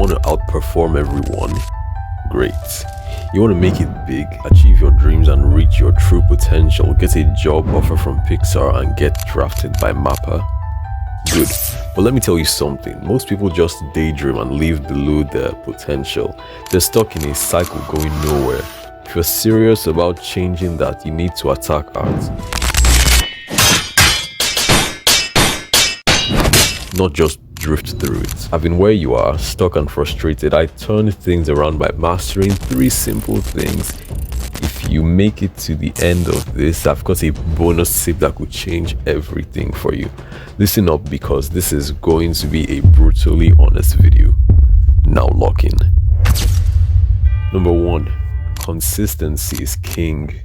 want to outperform everyone? Great. You want to make it big, achieve your dreams and reach your true potential, get a job offer from Pixar and get drafted by Mappa? Good. But let me tell you something. Most people just daydream and live below their potential. They're stuck in a cycle going nowhere. If you're serious about changing that, you need to attack art. Not just drift through it. I've been where you are, stuck and frustrated. I turned things around by mastering 3 simple things. If you make it to the end of this, I've got a bonus tip that could change everything for you. Listen up, because this is going to be a brutally honest video. Now lock in. Number 1. Consistency is king.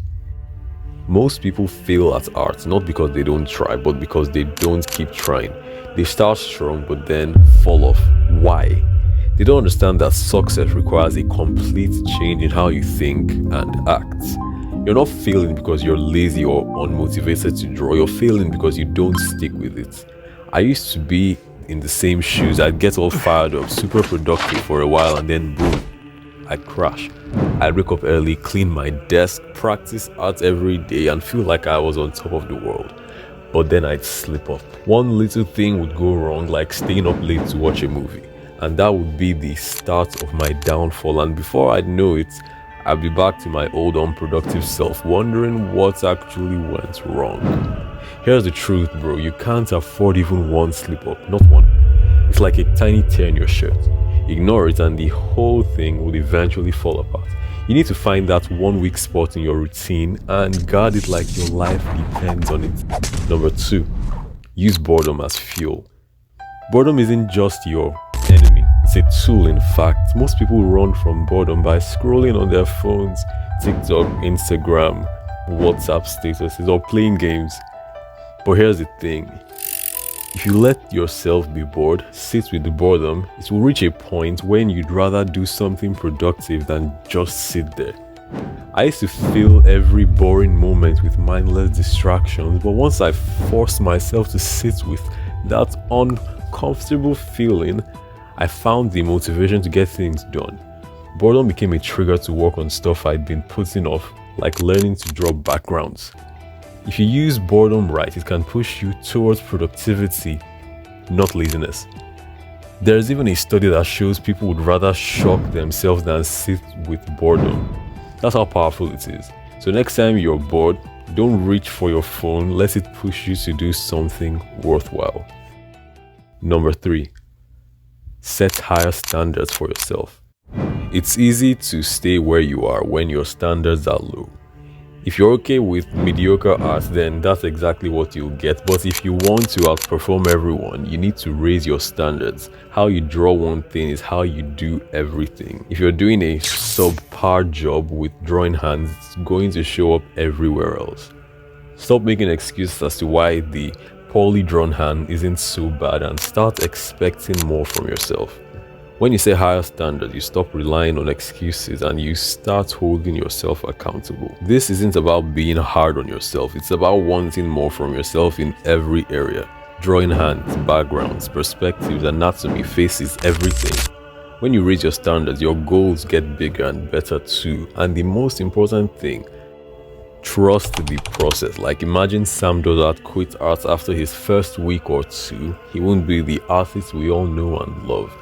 Most people fail at art not because they don't try, but because they don't keep trying. They start strong but then fall off. Why? They don't understand that success requires a complete change in how you think and act. You're not failing because you're lazy or unmotivated to draw. You're failing because you don't stick with it. I used to be in the same shoes. I'd get all fired up, super productive for a while, and then boom, I'd crash. I'd wake up early, clean my desk, practice art every day, and feel like I was on top of the world. But then I'd slip up. One little thing would go wrong, like staying up late to watch a movie, and that would be the start of my downfall. And before I'd know it, I'd be back to my old unproductive self, wondering what actually went wrong. Here's the truth, bro. You can't afford even one slip up, not one. It's like a tiny tear in your shirt. Ignore it and the whole thing will eventually fall apart. You need to find that one weak spot in your routine and guard it like your life depends on it. Number 2, use boredom as fuel. Boredom isn't just your enemy, it's a tool. In fact, most people run from boredom by scrolling on their phones, TikTok, Instagram, WhatsApp statuses, or playing games. But here's the thing. If you let yourself be bored, sit with the boredom, it will reach a point when you'd rather do something productive than just sit there. I used to fill every boring moment with mindless distractions, but once I forced myself to sit with that uncomfortable feeling, I found the motivation to get things done. Boredom became a trigger to work on stuff I'd been putting off, like learning to draw backgrounds. If you use boredom right, it can push you towards productivity, not laziness. There's even a study that shows people would rather shock themselves than sit with boredom. That's how powerful it is. So next time you're bored, don't reach for your phone, let it push you to do something worthwhile. Number 3, set higher standards for yourself. It's easy to stay where you are when your standards are low. If you're okay with mediocre art, then that's exactly what you'll get. But if you want to outperform everyone, you need to raise your standards. How you draw one thing is how you do everything. If you're doing a subpar job with drawing hands, it's going to show up everywhere else. Stop making excuses as to why the poorly drawn hand isn't so bad and start expecting more from yourself. When you say higher standards, you stop relying on excuses and you start holding yourself accountable. This isn't about being hard on yourself, it's about wanting more from yourself in every area. Drawing hands, backgrounds, perspectives, anatomy, faces, everything. When you raise your standards, your goals get bigger and better too. And the most important thing, trust the process. Like imagine Sam Dodart quit art after his first week or 2. He won't be the artist we all know and love.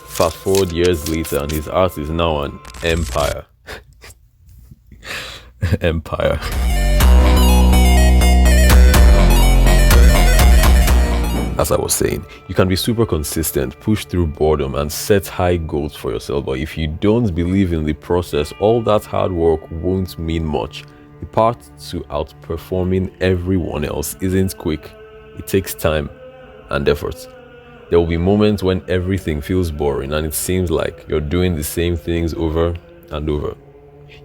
Fast forward years later and his art is now an empire. Empire. As I was saying, you can be super consistent, push through boredom and set high goals for yourself, but if you don't believe in the process, all that hard work won't mean much. The path to outperforming everyone else isn't quick. It takes time and effort. There will be moments when everything feels boring and it seems like you're doing the same things over and over.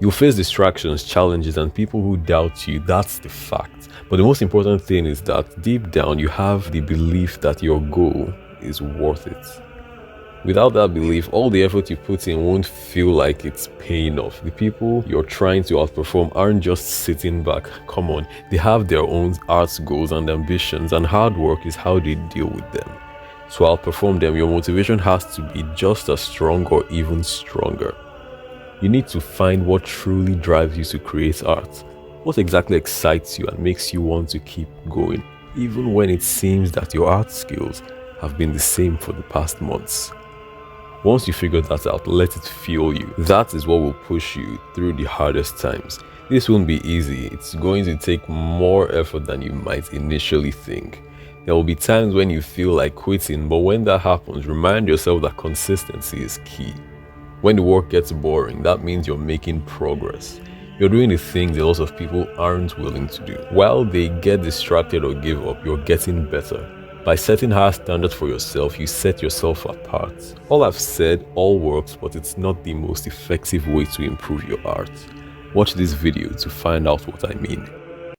You'll face distractions, challenges, and people who doubt you. That's the fact. But the most important thing is that deep down you have the belief that your goal is worth it. Without that belief, all the effort you put in won't feel like it's paying off. The people you're trying to outperform aren't just sitting back. Come on, they have their own art goals and ambitions, and hard work is how they deal with them. To outperform them, your motivation has to be just as strong or even stronger. You need to find what truly drives you to create art. What exactly excites you and makes you want to keep going, even when it seems that your art skills have been the same for the past months. Once you figure that out, let it fuel you. That is what will push you through the hardest times. This won't be easy. It's going to take more effort than you might initially think. There will be times when you feel like quitting, but when that happens, remind yourself that consistency is key. When the work gets boring, that means you're making progress. You're doing the things a lot of people aren't willing to do. While they get distracted or give up, you're getting better. By setting high standards for yourself, you set yourself apart. All I've said all works, but it's not the most effective way to improve your art. Watch this video to find out what I mean.